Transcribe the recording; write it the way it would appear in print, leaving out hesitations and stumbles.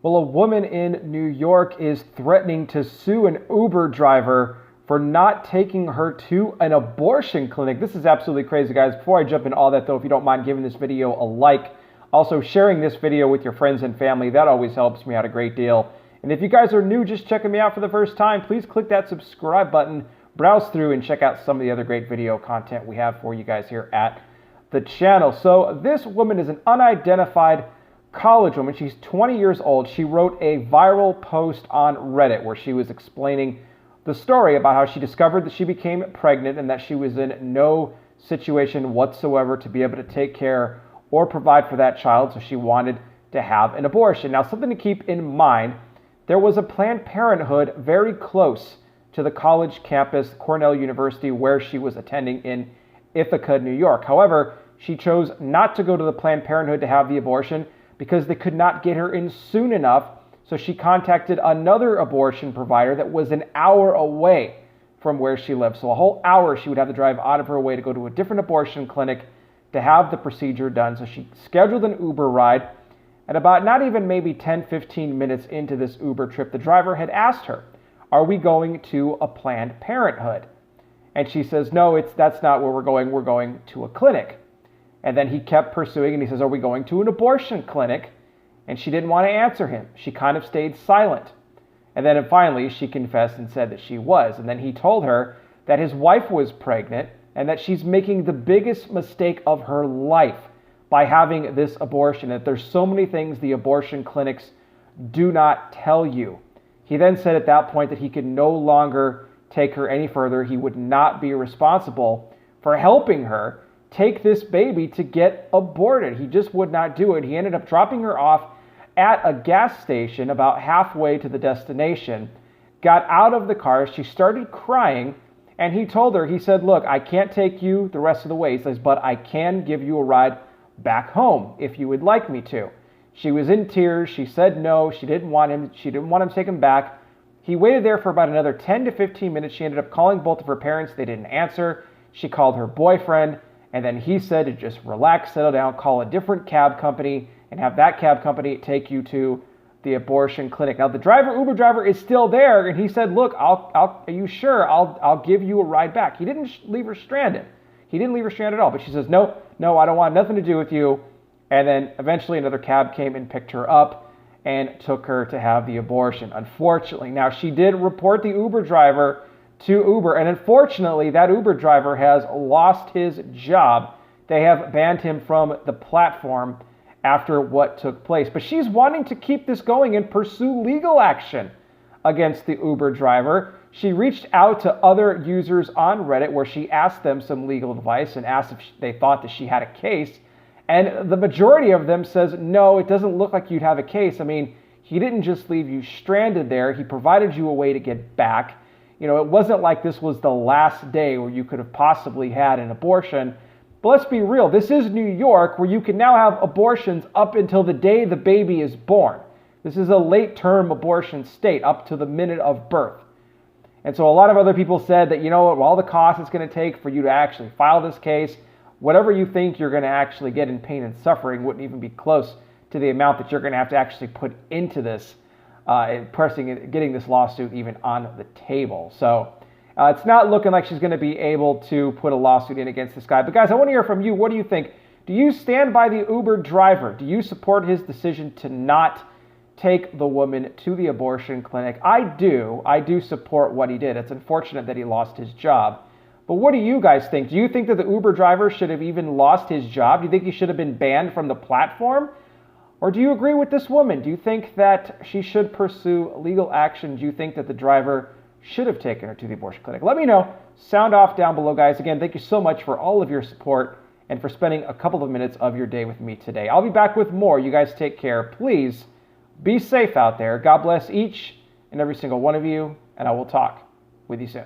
Well, a woman in New York is threatening to sue an Uber driver for not taking her to an abortion clinic. This is absolutely crazy, guys. Before I jump into all that, though, if you don't mind giving this video a like, also sharing this video with your friends and family, that always helps me out a great deal. And if you guys are new, just checking me out for the first time, please click that subscribe button, browse through, and check out some of the other great video content we have for you guys here at the channel. So this woman is an unidentified college woman. She's 20 years old. She wrote a viral post on Reddit where she was explaining the story about how she discovered that she became pregnant and that she was in no situation whatsoever to be able to take care or provide for that child, so she wanted to have an abortion. Now, something to keep in mind, there was a Planned Parenthood very close to the college campus, Cornell University, where she was attending in Ithaca, New York. However, she chose not to go to the Planned Parenthood to have the abortion because they could not get her in soon enough. So she contacted another abortion provider that was an hour away from where she lived. So a whole hour she would have to drive out of her way to go to a different abortion clinic to have the procedure done. So she scheduled an Uber ride. And about not even maybe 10-15 minutes into this Uber trip, the driver had asked her, "Are we going to a Planned Parenthood?" And she says, "No, that's not where we're going. We're going to a clinic." And then he kept pursuing and he says, "Are we going to an abortion clinic?" And she didn't want to answer him. She kind of stayed silent. And then finally she confessed and said that she was. And then he told her that his wife was pregnant and that she's making the biggest mistake of her life by having this abortion, that there's so many things the abortion clinics do not tell you. He then said at that point that he could no longer take her any further. He would not be responsible for helping her take this baby to get aborted. He just would not do it. He ended up dropping her off at a gas station about halfway to the destination, got out of the car. She started crying, and he told her, he said, "Look, I can't take you the rest of the way," he says, "but I can give you a ride back home if you would like me to." She was in tears. She said no. She didn't want him to take him back. He waited there for about another 10 to 15 minutes. She ended up calling both of her parents. They didn't answer. She called her boyfriend. And then he said to just relax, settle down, call a different cab company, and have that cab company take you to the abortion clinic. Now, the Uber driver is still there, and he said, "Look, are you sure? I'll give you a ride back." He didn't leave her stranded. He didn't leave her stranded at all. But she says, "No, I don't want nothing to do with you." And then eventually another cab came and picked her up and took her to have the abortion. Unfortunately, now she did report the Uber driver to Uber, and unfortunately that Uber driver has lost his job. They have banned him from the platform after what took place. But she's wanting to keep this going and pursue legal action against the Uber driver. She reached out to other users on Reddit where she asked them some legal advice and asked if they thought that she had a case. And the majority of them says, "No, it doesn't look like you'd have a case. I mean, he didn't just leave you stranded there. He provided you a way to get back. You know, it wasn't like this was the last day where you could have possibly had an abortion." But let's be real. This is New York, where you can now have abortions up until the day the baby is born. This is a late-term abortion state, up to the minute of birth. And so a lot of other people said that, you know what, all the cost it's going to take for you to actually file this case, whatever you think you're going to actually get in pain and suffering wouldn't even be close to the amount that you're going to have to actually put into this, getting this lawsuit even on the table. So it's not looking like she's going to be able to put a lawsuit in against this guy. But guys, I want to hear from you. What do you think? Do you stand by the Uber driver? Do you support his decision to not take the woman to the abortion clinic? I do. I do support what he did. It's unfortunate that he lost his job. But what do you guys think? Do you think that the Uber driver should have even lost his job? Do you think he should have been banned from the platform? Or do you agree with this woman? Do you think that she should pursue legal action? Do you think that the driver should have taken her to the abortion clinic? Let me know. Sound off down below, guys. Again, thank you so much for all of your support and for spending a couple of minutes of your day with me today. I'll be back with more. You guys take care. Please be safe out there. God bless each and every single one of you, and I will talk with you soon.